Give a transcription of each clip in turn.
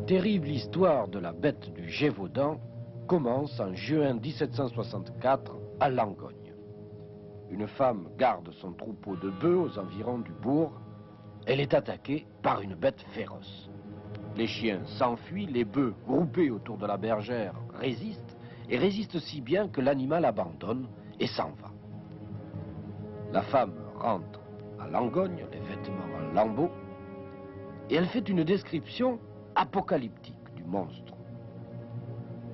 terrible histoire de la bête du Gévaudan commence en juin 1764 à Langogne. Une femme garde son troupeau de bœufs aux environs du bourg. Elle est attaquée par une bête féroce. Les chiens s'enfuient, les bœufs groupés autour de la bergère résistent, et résistent si bien que l'animal abandonne et s'en va. La femme rentre à Langogne, les vêtements en lambeaux, et elle fait une description apocalyptique du monstre.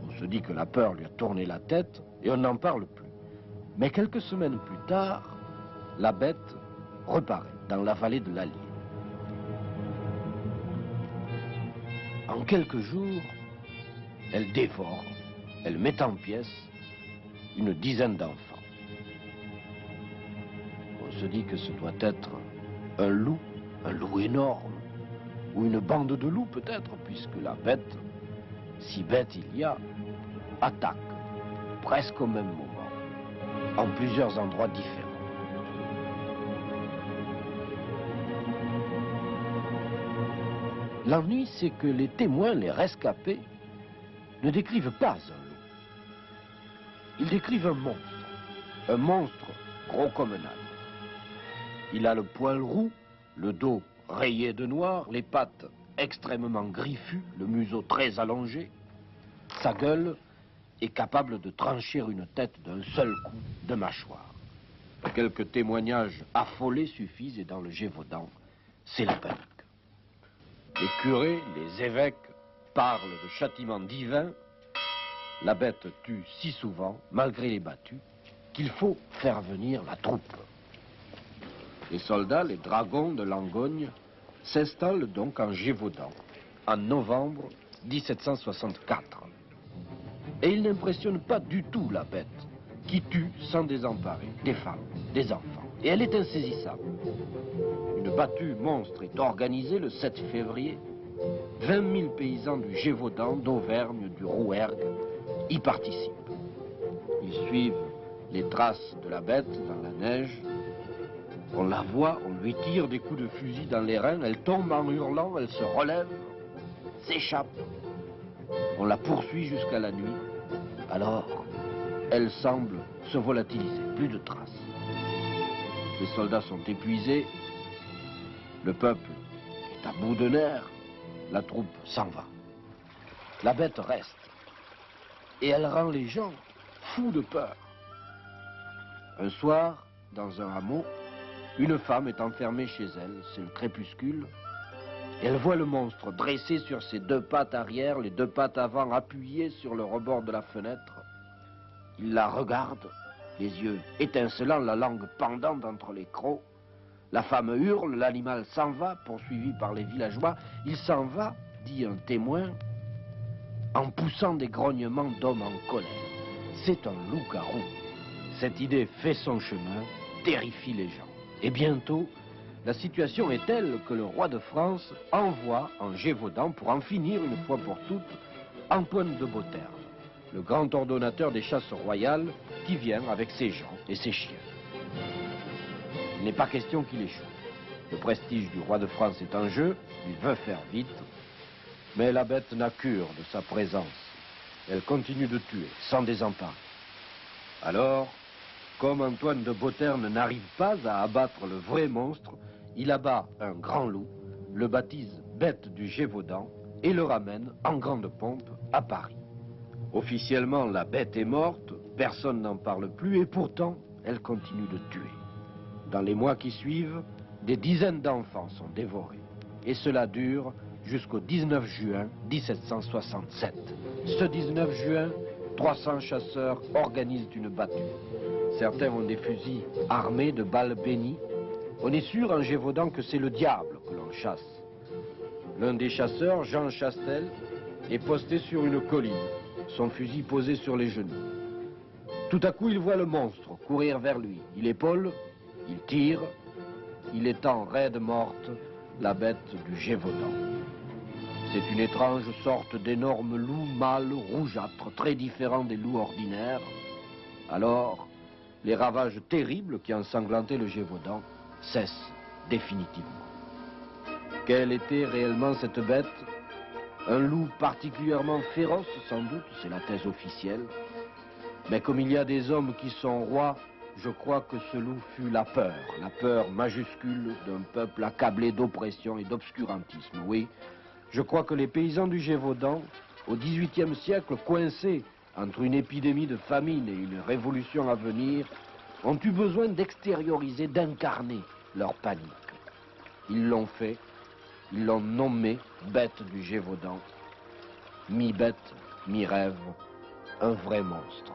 On se dit que la peur lui a tourné la tête et on n'en parle plus. Mais quelques semaines plus tard, la bête reparaît dans la vallée de l'Allier. En quelques jours, elle dévore, elle met en pièces une dizaine d'enfants. On se dit que ce doit être un loup énorme, ou une bande de loups peut-être, puisque la bête, si bête il y a, attaque presque au même moment, en plusieurs endroits différents. L'ennui, c'est que les témoins, les rescapés, ne décrivent pas un loup. Ils décrivent un monstre gros comme un âne. Il a le poil roux, le dos rayé de noir, les pattes extrêmement griffues, le museau très allongé. Sa gueule est capable de trancher une tête d'un seul coup de mâchoire. Quelques témoignages affolés suffisent et dans le Gévaudan, c'est la panique. Les curés, les évêques parlent de châtiment divin. La bête tue si souvent, malgré les battus, qu'il faut faire venir la troupe. Les soldats, les dragons de Langogne, s'installent donc en Gévaudan, en novembre 1764. Et ils n'impressionnent pas du tout la bête, qui tue sans désemparer des femmes, des enfants. Et elle est insaisissable. Une battue monstre est organisée le 7 février. 20 000 paysans du Gévaudan, d'Auvergne, du Rouergue y participent. Ils suivent les traces de la bête dans la neige. On la voit, on lui tire des coups de fusil dans les reins, elle tombe en hurlant, elle se relève, s'échappe. On la poursuit jusqu'à la nuit. Alors, elle semble se volatiliser, plus de traces. Les soldats sont épuisés, le peuple est à bout de nerfs, la troupe s'en va. La bête reste, et elle rend les gens fous de peur. Un soir, dans un hameau, une femme est enfermée chez elle, c'est le crépuscule. Elle voit le monstre dressé sur ses deux pattes arrière, les deux pattes avant appuyées sur le rebord de la fenêtre. Il la regarde, les yeux étincelants, la langue pendante entre les crocs. La femme hurle, l'animal s'en va, poursuivi par les villageois. Il s'en va, dit un témoin, en poussant des grognements d'homme en colère. C'est un loup-garou. Cette idée fait son chemin, terrifie les gens. Et bientôt, la situation est telle que le roi de France envoie en Gévaudan, pour en finir une fois pour toutes, Antoine de Beauterme, le grand ordonnateur des chasses royales, qui vient avec ses gens et ses chiens. Il n'est pas question qu'il échoue. Le prestige du roi de France est en jeu, il veut faire vite, mais la bête n'a cure de sa présence. Elle continue de tuer, sans désemparer. Alors, comme Antoine de Beauterme n'arrive pas à abattre le vrai monstre, il abat un grand loup, le baptise bête du Gévaudan et le ramène en grande pompe à Paris. Officiellement, la bête est morte, personne n'en parle plus et pourtant, elle continue de tuer. Dans les mois qui suivent, des dizaines d'enfants sont dévorés. Et cela dure jusqu'au 19 juin 1767. Ce 19 juin, 300 chasseurs organisent une battue. Certains ont des fusils armés de balles bénies. On est sûr en Gévaudan que c'est le diable que l'on chasse. L'un des chasseurs, Jean Chastel, est posté sur une colline, son fusil posé sur les genoux. Tout à coup, il voit le monstre courir vers lui. Il épaule, il tire, il étend raide morte la bête du Gévaudan. C'est une étrange sorte d'énorme loup mâle rougeâtre, très différent des loups ordinaires. Alors, les ravages terribles qui ensanglantaient le Gévaudan cessent définitivement. Quelle était réellement cette bête? Un loup particulièrement féroce, sans doute, c'est la thèse officielle. Mais comme il y a des hommes qui sont rois, je crois que ce loup fut la peur majuscule d'un peuple accablé d'oppression et d'obscurantisme. Oui, je crois que les paysans du Gévaudan, au XVIIIe siècle, coincés entre une épidémie de famine et une révolution à venir, ont eu besoin d'extérioriser, d'incarner leur panique. Ils l'ont fait, ils l'ont nommé bête du Gévaudan, mi-bête, mi-rêve, un vrai monstre.